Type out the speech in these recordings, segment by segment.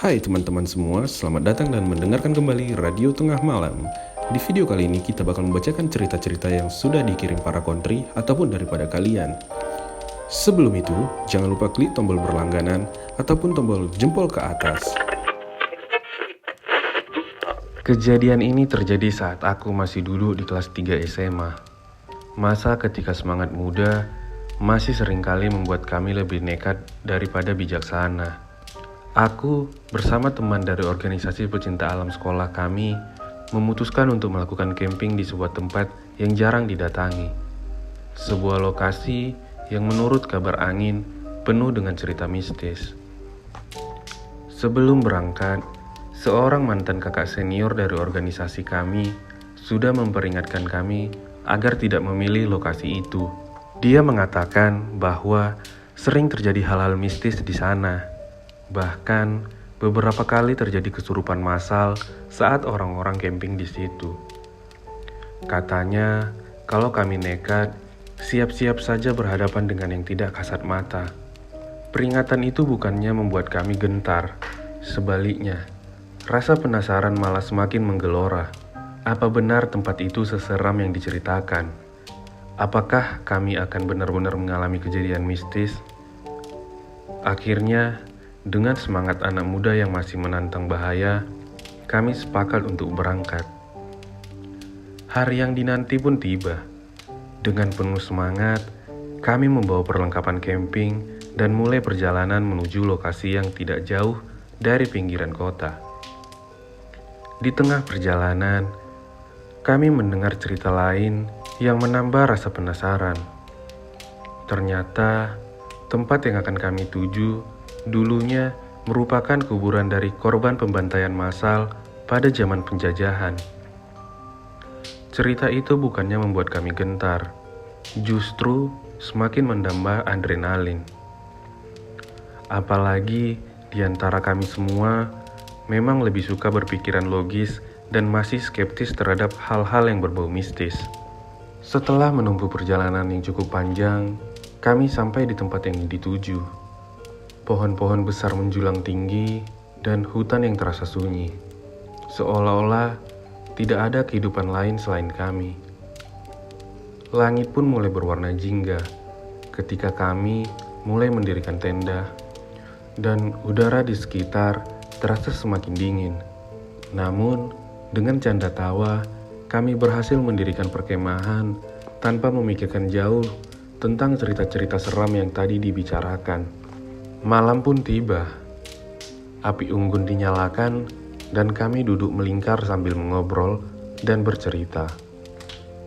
Hai teman-teman semua, selamat datang dan mendengarkan kembali Radio Tengah Malam. Di video kali ini kita bakal membacakan cerita-cerita yang sudah dikirim para kontri ataupun daripada kalian. Sebelum itu, jangan lupa klik tombol berlangganan ataupun tombol jempol ke atas. Kejadian ini terjadi saat aku masih duduk di kelas 3 SMA. Masa ketika semangat muda masih seringkali membuat kami lebih nekat daripada bijaksana. Aku bersama teman dari organisasi pecinta alam sekolah kami memutuskan untuk melakukan camping di sebuah tempat yang jarang didatangi. Sebuah lokasi yang menurut kabar angin penuh dengan cerita mistis. Sebelum berangkat, seorang mantan kakak senior dari organisasi kami sudah memperingatkan kami agar tidak memilih lokasi itu. Dia mengatakan bahwa sering terjadi hal-hal mistis di sana. Bahkan beberapa kali terjadi kesurupan massal saat orang-orang camping di situ. Katanya, kalau kami nekat, siap-siap saja berhadapan dengan yang tidak kasat mata. Peringatan itu bukannya membuat kami gentar, sebaliknya, rasa penasaran malah semakin menggelora. Apa benar tempat itu seseram yang diceritakan? Apakah kami akan benar-benar mengalami kejadian mistis? Akhirnya, dengan semangat anak muda yang masih menantang bahaya, kami sepakat untuk berangkat. Hari yang dinanti pun tiba. Dengan penuh semangat, kami membawa perlengkapan camping dan mulai perjalanan menuju lokasi yang tidak jauh dari pinggiran kota. Di tengah perjalanan, kami mendengar cerita lain yang menambah rasa penasaran. Ternyata, tempat yang akan kami tuju dulunya merupakan kuburan dari korban pembantaian massal pada zaman penjajahan. Cerita itu bukannya membuat kami gentar, justru semakin menambah adrenalin. Apalagi di antara kami semua memang lebih suka berpikiran logis dan masih skeptis terhadap hal-hal yang berbau mistis. Setelah menempuh perjalanan yang cukup panjang, kami sampai di tempat yang dituju. Pohon-pohon besar menjulang tinggi dan hutan yang terasa sunyi. Seolah-olah tidak ada kehidupan lain selain kami. Langit pun mulai berwarna jingga ketika kami mulai mendirikan tenda, dan udara di sekitar terasa semakin dingin. Namun, dengan canda tawa, kami berhasil mendirikan perkemahan tanpa memikirkan jauh tentang cerita-cerita seram yang tadi dibicarakan. Malam pun tiba. Api unggun dinyalakan dan kami duduk melingkar sambil mengobrol dan bercerita.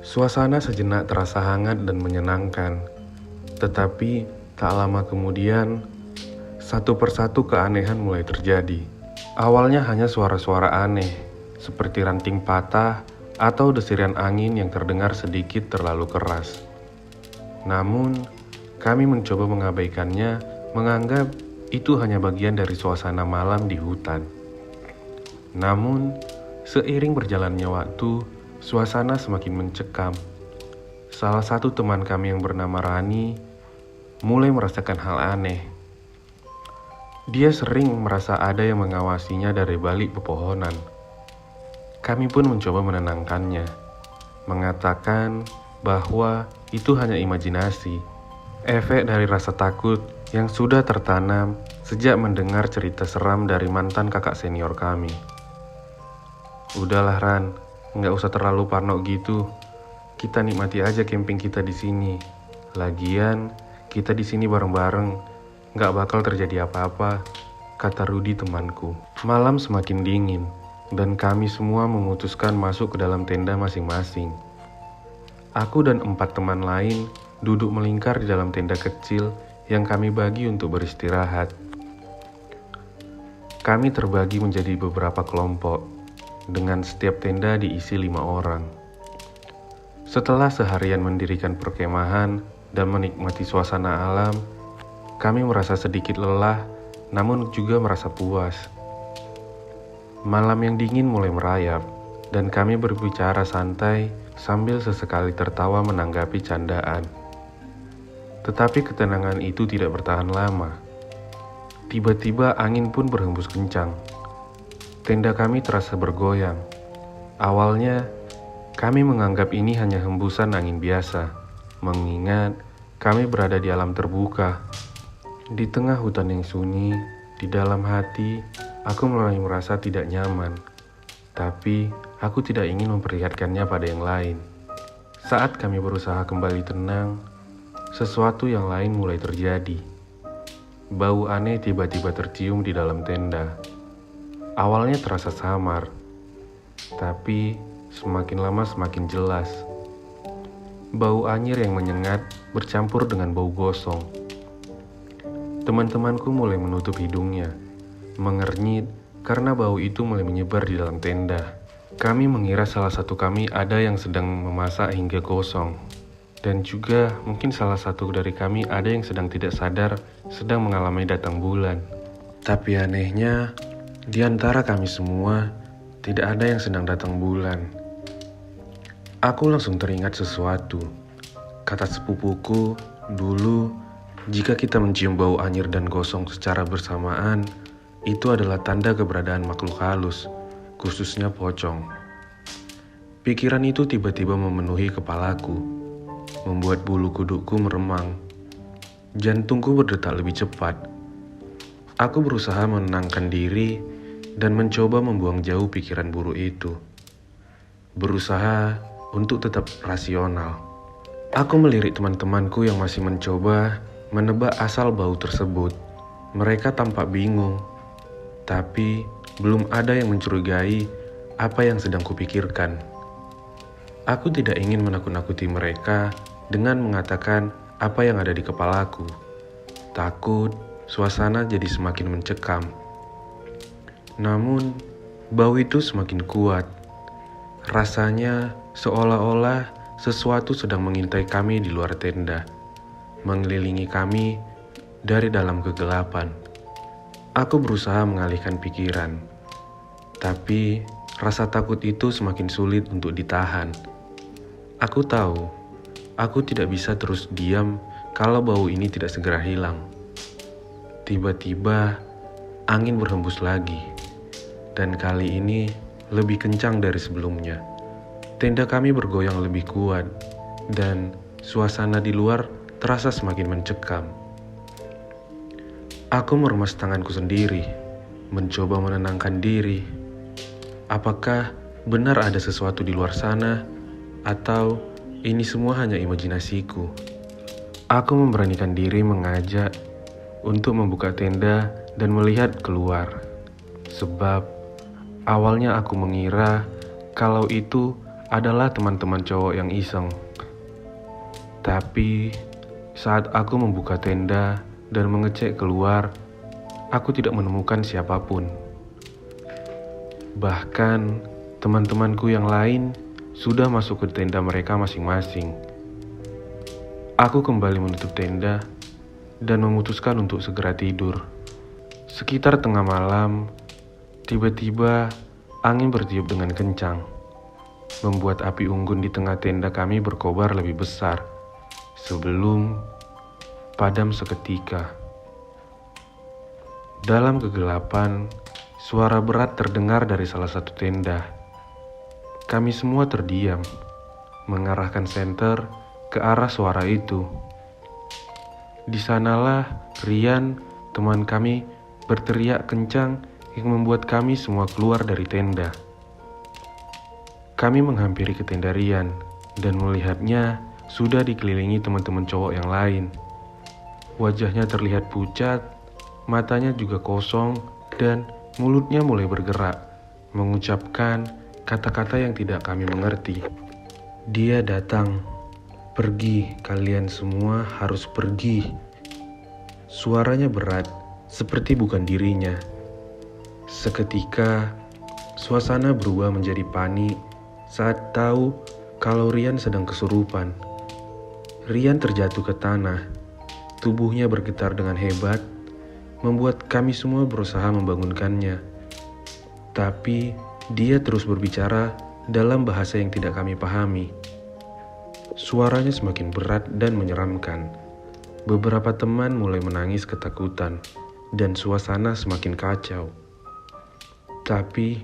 Suasana sejenak terasa hangat dan menyenangkan. Tetapi tak lama kemudian, satu persatu keanehan mulai terjadi. Awalnya hanya suara-suara aneh, seperti ranting patah atau desiran angin yang terdengar sedikit terlalu keras. Namun, kami mencoba mengabaikannya, menganggap itu hanya bagian dari suasana malam di hutan. Namun, seiring berjalannya waktu, suasana semakin mencekam. Salah satu teman kami yang bernama Rani mulai merasakan hal aneh. Dia sering merasa ada yang mengawasinya dari balik pepohonan. Kami pun mencoba menenangkannya, mengatakan bahwa itu hanya imajinasi, efek dari rasa takut yang sudah tertanam sejak mendengar cerita seram dari mantan kakak senior kami. Udahlah Ran, nggak usah terlalu parno gitu. Kita nikmati aja camping kita di sini. Lagian, kita di sini bareng-bareng, nggak bakal terjadi apa-apa, kata Rudi temanku. Malam semakin dingin, dan kami semua memutuskan masuk ke dalam tenda masing-masing. Aku dan 4 teman lain duduk melingkar di dalam tenda kecil yang kami bagi untuk beristirahat. Kami terbagi menjadi beberapa kelompok, dengan setiap tenda diisi 5 orang. Setelah seharian mendirikan perkemahan dan menikmati suasana alam, kami merasa sedikit lelah, namun juga merasa puas. Malam yang dingin mulai merayap, dan kami berbicara santai sambil sesekali tertawa menanggapi candaan. Tetapi ketenangan itu tidak bertahan lama. Tiba-tiba angin pun berhembus kencang. Tenda kami terasa bergoyang. Awalnya, kami menganggap ini hanya hembusan angin biasa, mengingat kami berada di alam terbuka. Di tengah hutan yang sunyi, di dalam hati, aku mulai merasa tidak nyaman. Tapi, aku tidak ingin memperlihatkannya pada yang lain. Saat kami berusaha kembali tenang, sesuatu yang lain mulai terjadi. Bau aneh tiba-tiba tercium di dalam tenda. Awalnya terasa samar, tapi semakin lama semakin jelas. Bau anyir yang menyengat bercampur dengan bau gosong. Teman-temanku mulai menutup hidungnya, mengernyit karena bau itu mulai menyebar di dalam tenda. Kami mengira salah satu kami ada yang sedang memasak hingga gosong. Dan juga mungkin salah satu dari kami ada yang sedang tidak sadar sedang mengalami datang bulan. Tapi anehnya, di antara kami semua, tidak ada yang sedang datang bulan. Aku langsung teringat sesuatu. Kata sepupuku, dulu jika kita mencium bau anyir dan gosong secara bersamaan, itu adalah tanda keberadaan makhluk halus, khususnya pocong. Pikiran itu tiba-tiba memenuhi kepalaku, membuat bulu kudukku meremang. Jantungku berdetak lebih cepat. Aku berusaha menenangkan diri dan mencoba membuang jauh pikiran buruk itu. Berusaha untuk tetap rasional. Aku melirik teman-temanku yang masih mencoba menebak asal bau tersebut. Mereka tampak bingung, tapi belum ada yang mencurigai apa yang sedang kupikirkan. Aku tidak ingin menakut-nakuti mereka dengan mengatakan apa yang ada di kepalaku. Takut, suasana jadi semakin mencekam. Namun, bau itu semakin kuat. Rasanya seolah-olah sesuatu sedang mengintai kami di luar tenda, mengelilingi kami dari dalam kegelapan. Aku berusaha mengalihkan pikiran, tapi rasa takut itu semakin sulit untuk ditahan. Aku tahu, aku tidak bisa terus diam kalau bau ini tidak segera hilang. Tiba-tiba, angin berhembus lagi, dan kali ini lebih kencang dari sebelumnya. Tenda kami bergoyang lebih kuat, dan suasana di luar terasa semakin mencekam. Aku meremas tanganku sendiri, mencoba menenangkan diri. Apakah benar ada sesuatu di luar sana, atau ini semua hanya imajinasiku? Aku memberanikan diri mengajak untuk membuka tenda dan melihat keluar. Sebab awalnya aku mengira kalau itu adalah teman-teman cowok yang iseng. Tapi saat aku membuka tenda dan mengecek keluar, aku tidak menemukan siapapun. Bahkan teman-temanku yang lain sudah masuk ke tenda mereka masing-masing. Aku kembali menutup tenda dan memutuskan untuk segera tidur. Sekitar tengah malam, tiba-tiba angin bertiup dengan kencang, membuat api unggun di tengah tenda kami berkobar lebih besar, sebelum padam seketika. Dalam kegelapan, suara berat terdengar dari salah satu tenda. Kami semua terdiam, mengarahkan senter ke arah suara itu. Di sanalah Rian, teman kami, berteriak kencang yang membuat kami semua keluar dari tenda. Kami menghampiri ke tenda Rian dan melihatnya sudah dikelilingi teman-teman cowok yang lain. Wajahnya terlihat pucat, matanya juga kosong, dan mulutnya mulai bergerak, mengucapkan kata-kata yang tidak kami mengerti. Dia datang. Pergi, kalian semua harus pergi. Suaranya berat, seperti bukan dirinya. Seketika, suasana berubah menjadi panik saat tahu kalau Rian sedang kesurupan. Rian terjatuh ke tanah, tubuhnya bergetar dengan hebat, membuat kami semua berusaha membangunkannya. Tapi dia terus berbicara dalam bahasa yang tidak kami pahami. Suaranya semakin berat dan menyeramkan. Beberapa teman mulai menangis ketakutan. dan suasana semakin kacau. Tapi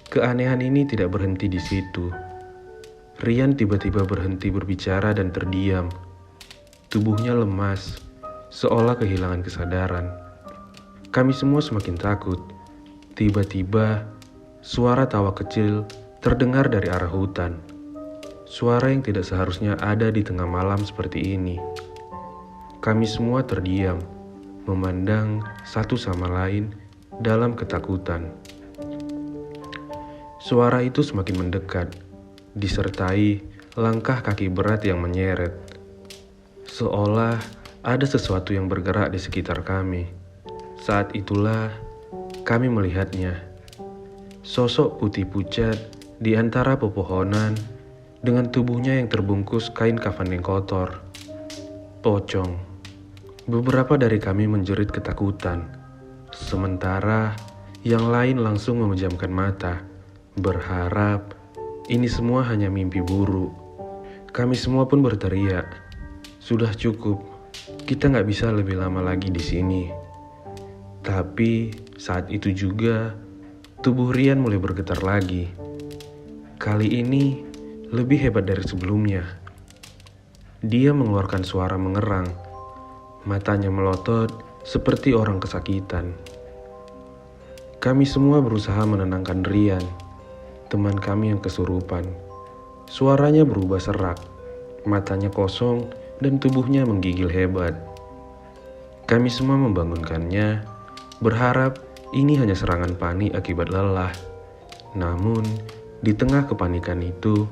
keanehan ini tidak berhenti di situ. Rian tiba-tiba berhenti berbicara dan terdiam. Tubuhnya lemas, seolah kehilangan kesadaran. Kami semua semakin takut. Tiba-tiba, suara tawa kecil terdengar dari arah hutan. Suara yang tidak seharusnya ada di tengah malam seperti ini. Kami semua terdiam, memandang satu sama lain dalam ketakutan. Suara itu semakin mendekat, disertai langkah kaki berat yang menyeret. Seolah ada sesuatu yang bergerak di sekitar kami. Saat itulah kami melihatnya. Sosok putih pucat di antara pepohonan dengan tubuhnya yang terbungkus kain kafan yang kotor. Pocong. Beberapa dari kami menjerit ketakutan. Sementara yang lain langsung memejamkan mata, berharap ini semua hanya mimpi buruk. Kami semua pun berteriak, "Sudah cukup, kita nggak bisa lebih lama lagi di sini." Tapi saat itu juga, tubuh Rian mulai bergetar lagi. Kali ini lebih hebat dari sebelumnya. Dia mengeluarkan suara mengerang. Matanya melotot seperti orang kesakitan. Kami semua berusaha menenangkan Rian, teman kami yang kesurupan. Suaranya berubah serak, matanya kosong dan tubuhnya menggigil hebat. Kami semua membangunkannya, berharap ini hanya serangan panik akibat lelah. Namun, di tengah kepanikan itu,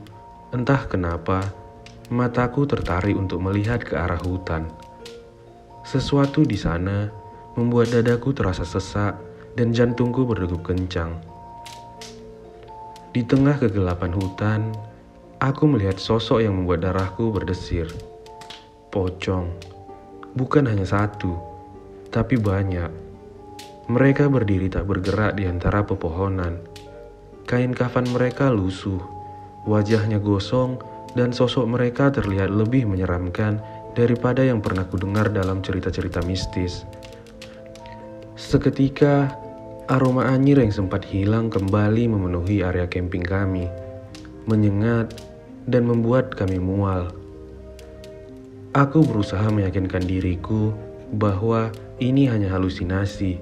entah kenapa, mataku tertarik untuk melihat ke arah hutan. Sesuatu di sana membuat dadaku terasa sesak dan jantungku berdegup kencang. Di tengah kegelapan hutan, aku melihat sosok yang membuat darahku berdesir. Pocong. Bukan hanya satu, tapi banyak. Mereka berdiri tak bergerak di antara pepohonan. Kain kafan mereka lusuh, wajahnya gosong, dan sosok mereka terlihat lebih menyeramkan daripada yang pernah kudengar dalam cerita-cerita mistis. Seketika, aroma anyir yang sempat hilang kembali memenuhi area camping kami, menyengat dan membuat kami mual. Aku berusaha meyakinkan diriku bahwa ini hanya halusinasi.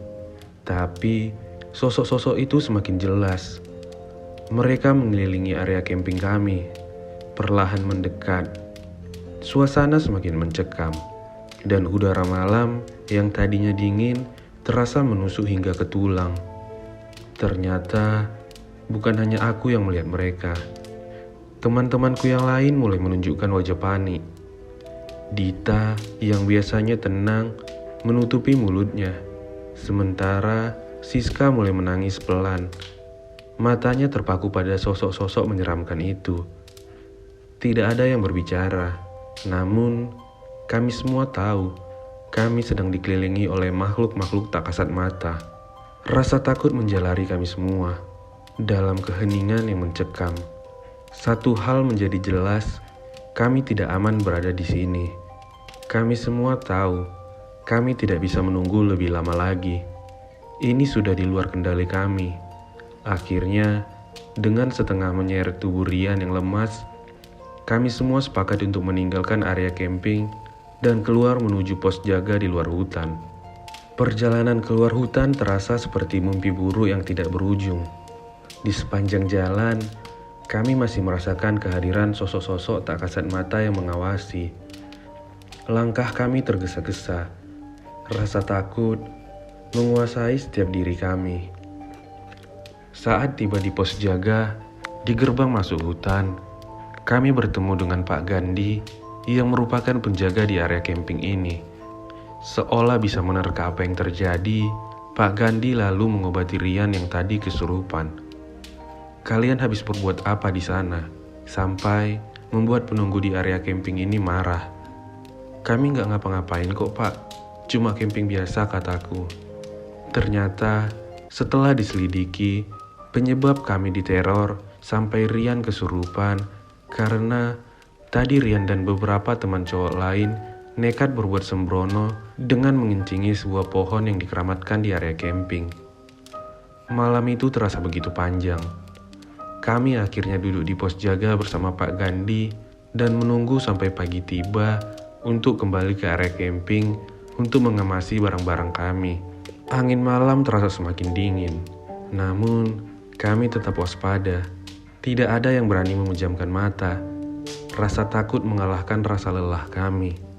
Tapi, sosok-sosok itu semakin jelas. Mereka mengelilingi area camping kami, perlahan mendekat. Suasana semakin mencekam, dan udara malam yang tadinya dingin terasa menusuk hingga ke tulang. Ternyata, bukan hanya aku yang melihat mereka. Teman-temanku yang lain mulai menunjukkan wajah panik. Dita yang biasanya tenang menutupi mulutnya. Sementara Siska mulai menangis pelan. Matanya terpaku pada sosok-sosok menyeramkan itu. Tidak ada yang berbicara. Namun, kami semua tahu kami sedang dikelilingi oleh makhluk-makhluk tak kasat mata. Rasa takut menjalari kami semua. Dalam keheningan yang mencekam, satu hal menjadi jelas, kami tidak aman berada di sini. Kami semua tahu kami tidak bisa menunggu lebih lama lagi. Ini sudah di luar kendali kami. Akhirnya, dengan setengah menyeret tubuh Rian yang lemas, kami semua sepakat untuk meninggalkan area camping dan keluar menuju pos jaga di luar hutan. Perjalanan keluar hutan terasa seperti mimpi buruk yang tidak berujung. Di sepanjang jalan, kami masih merasakan kehadiran sosok-sosok tak kasat mata yang mengawasi. Langkah kami tergesa-gesa. Rasa takut menguasai setiap diri kami. Saat tiba di pos jaga, di gerbang masuk hutan, kami bertemu dengan Pak Gandhi yang merupakan penjaga di area camping ini. Seolah bisa menerka apa yang terjadi, Pak Gandhi lalu mengobati Rian yang tadi kesurupan. "Kalian habis berbuat apa di sana?" Sampai membuat penunggu di area camping ini marah. "Kami nggak ngapa-ngapain kok, Pak. Cuma camping biasa," kataku. Ternyata setelah diselidiki, penyebab kami diteror sampai Rian kesurupan karena tadi Rian dan beberapa teman cowok lain nekat berbuat sembrono dengan mengencingi sebuah pohon yang dikeramatkan di area camping. Malam itu terasa begitu panjang. Kami akhirnya duduk di pos jaga bersama Pak Gandhi dan menunggu sampai pagi tiba untuk kembali ke area camping untuk mengemasi barang-barang kami. Angin malam terasa semakin dingin, namun kami tetap waspada. Tidak ada yang berani memejamkan mata. Rasa takut mengalahkan rasa lelah kami.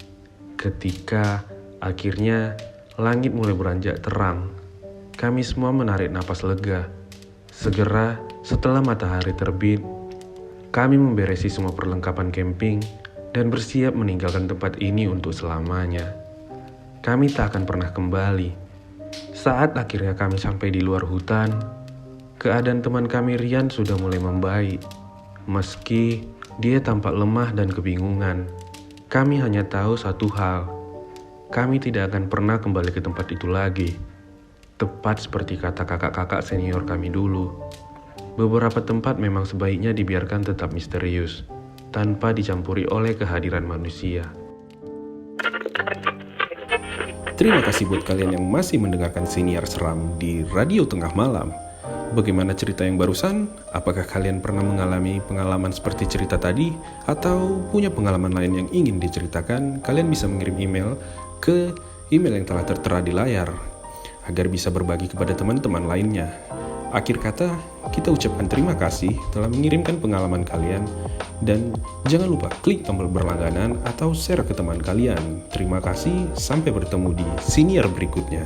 Ketika akhirnya langit mulai beranjak terang, kami semua menarik napas lega. Segera setelah matahari terbit, kami memberesi semua perlengkapan camping dan bersiap meninggalkan tempat ini untuk selamanya. Kami tak akan pernah kembali. Saat akhirnya kami sampai di luar hutan, keadaan teman kami Rian sudah mulai membaik. Meski dia tampak lemah dan kebingungan, kami hanya tahu satu hal, kami tidak akan pernah kembali ke tempat itu lagi. Tepat seperti kata kakak-kakak senior kami dulu, beberapa tempat memang sebaiknya dibiarkan tetap misterius, tanpa dicampuri oleh kehadiran manusia. Terima kasih buat kalian yang masih mendengarkan Siniar Seram di Radio Tengah Malam. Bagaimana cerita yang barusan? Apakah kalian pernah mengalami pengalaman seperti cerita tadi? Atau punya pengalaman lain yang ingin diceritakan? Kalian bisa mengirim email ke email yang telah tertera di layar, agar bisa berbagi kepada teman-teman lainnya. Akhir kata, kita ucapkan terima kasih telah mengirimkan pengalaman kalian. Dan jangan lupa klik tombol berlangganan atau share ke teman kalian. Terima kasih, sampai bertemu di siniar berikutnya.